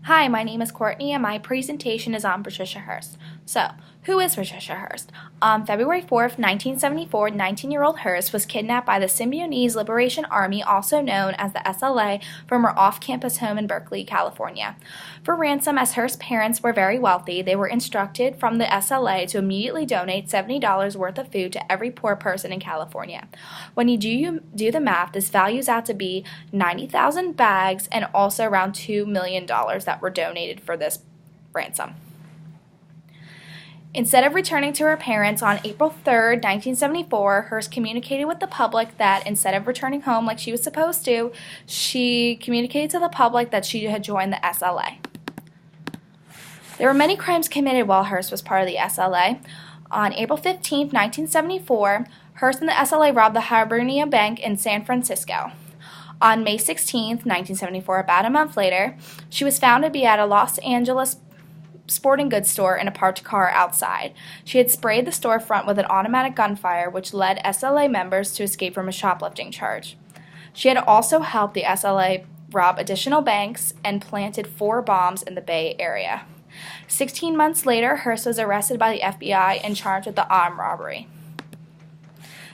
Hi, my name is Courtney and my presentation is on Patricia Hearst. So, who is Patricia Hearst? On February 4th, 1974, 19-year-old Hearst was kidnapped by the Symbionese Liberation Army, also known as the SLA, from her off-campus home in Berkeley, California. For ransom, as Hearst's parents were very wealthy, they were instructed from the SLA to immediately donate $70 worth of food to every poor person in California. When you do the math, this values out to be 90,000 bags and also around $2 million that were donated for this ransom. Instead of returning to her parents on April 3rd, 1974, Hearst communicated with the public that instead of returning home like she was supposed to, she communicated to the public that she had joined the SLA. There were many crimes committed while Hearst was part of the SLA. On April 15th, 1974, Hearst and the SLA robbed the Hibernia Bank in San Francisco. On May 16th, 1974, about a month later, she was found to be at a Los Angeles sporting goods store in a parked car outside. She had sprayed the storefront with an automatic gunfire, which led SLA members to escape from a shoplifting charge. She had also helped the SLA rob additional banks and planted 4 bombs in the Bay Area. 16 months later, Hearst was arrested by the FBI and charged with the armed robbery.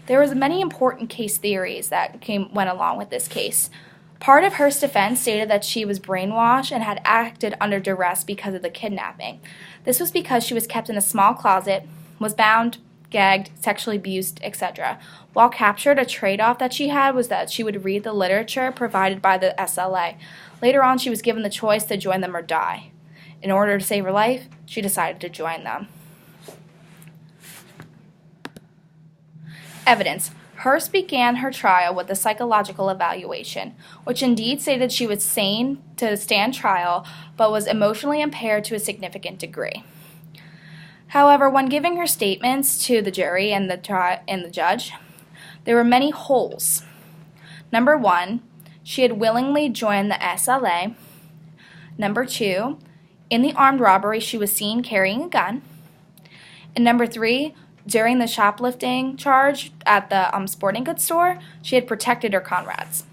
There was many important case theories that went along with this case. Part of Hearst's defense stated that she was brainwashed and had acted under duress because of the kidnapping. This was because she was kept in a small closet, was bound, gagged, sexually abused, etc. While captured, a trade-off that she had was that she would read the literature provided by the SLA. Later on, she was given the choice to join them or die. In order to save her life, she decided to join them. Evidence. Hearst began her trial with a psychological evaluation, which indeed stated she was sane to stand trial, but was emotionally impaired to a significant degree. However, when giving her statements to the jury and the judge, there were many holes. Number 1, she had willingly joined the SLA. Number 2, in the armed robbery, she was seen carrying a gun. And number 3, during the shoplifting charge at the sporting goods store, she had protected her comrades.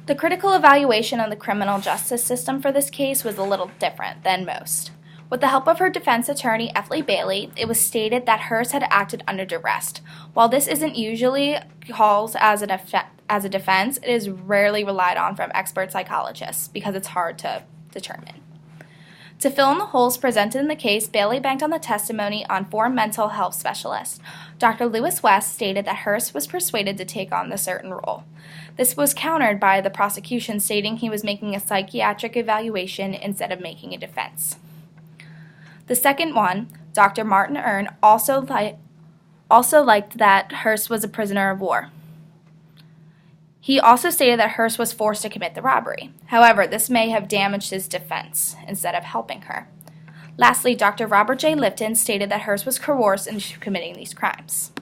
The critical evaluation of the criminal justice system for this case was a little different than most. With the help of her defense attorney, F. Lee Bailey, it was stated that Hearst had acted under duress. While this isn't usually called as a defense, it is rarely relied on from expert psychologists because it's hard to determine. To fill in the holes presented in the case, Bailey banked on the testimony on 4 mental health specialists. Dr. Lewis West stated that Hearst was persuaded to take on the certain role. This was countered by the prosecution stating he was making a psychiatric evaluation instead of making a defense. The second one, Dr. Martin Earn, also liked that Hearst was a prisoner of war. He also stated that Hearst was forced to commit the robbery. However, this may have damaged his defense instead of helping her. Lastly, Dr. Robert J. Lipton stated that Hearst was coerced into committing these crimes.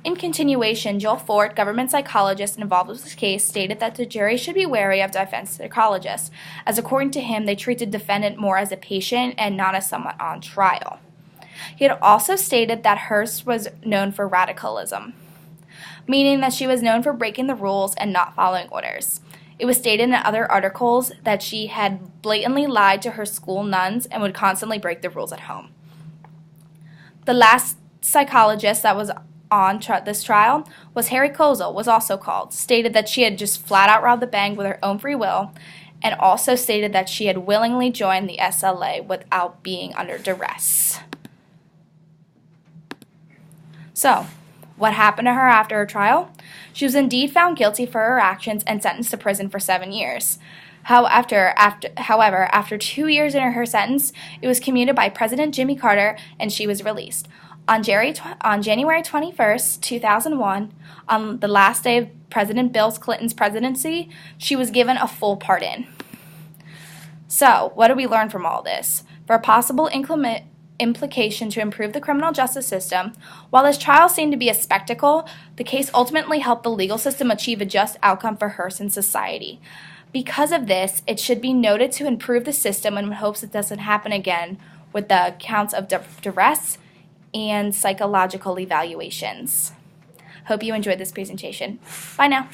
In continuation, Joel Ford, government psychologist involved with this case, stated that the jury should be wary of defense psychologists, as according to him, they treated the defendant more as a patient and not as someone on trial. He had also stated that Hearst was known for radicalism, meaning that she was known for breaking the rules and not following orders. It was stated in other articles that she had blatantly lied to her school nuns and would constantly break the rules at home. The last psychologist that was on this trial was Harry Kozel, was also called, stated that she had just flat out robbed the bank with her own free will, and also stated that she had willingly joined the SLA without being under duress. So, what happened to her after her trial? She was indeed found guilty for her actions and sentenced to prison for 7 years. However, after 2 years in her sentence, it was commuted by President Jimmy Carter and she was released. On January 21st, 2001, on the last day of President Bill Clinton's presidency, she was given a full pardon. So, what do we learn from all this? For a possible implication to improve the criminal justice system, while this trial seemed to be a spectacle, the case ultimately helped the legal system achieve a just outcome for Hearst and society. Because of this, it should be noted to improve the system in hopes it doesn't happen again with the counts of duress and psychological evaluations. Hope you enjoyed this presentation. Bye now.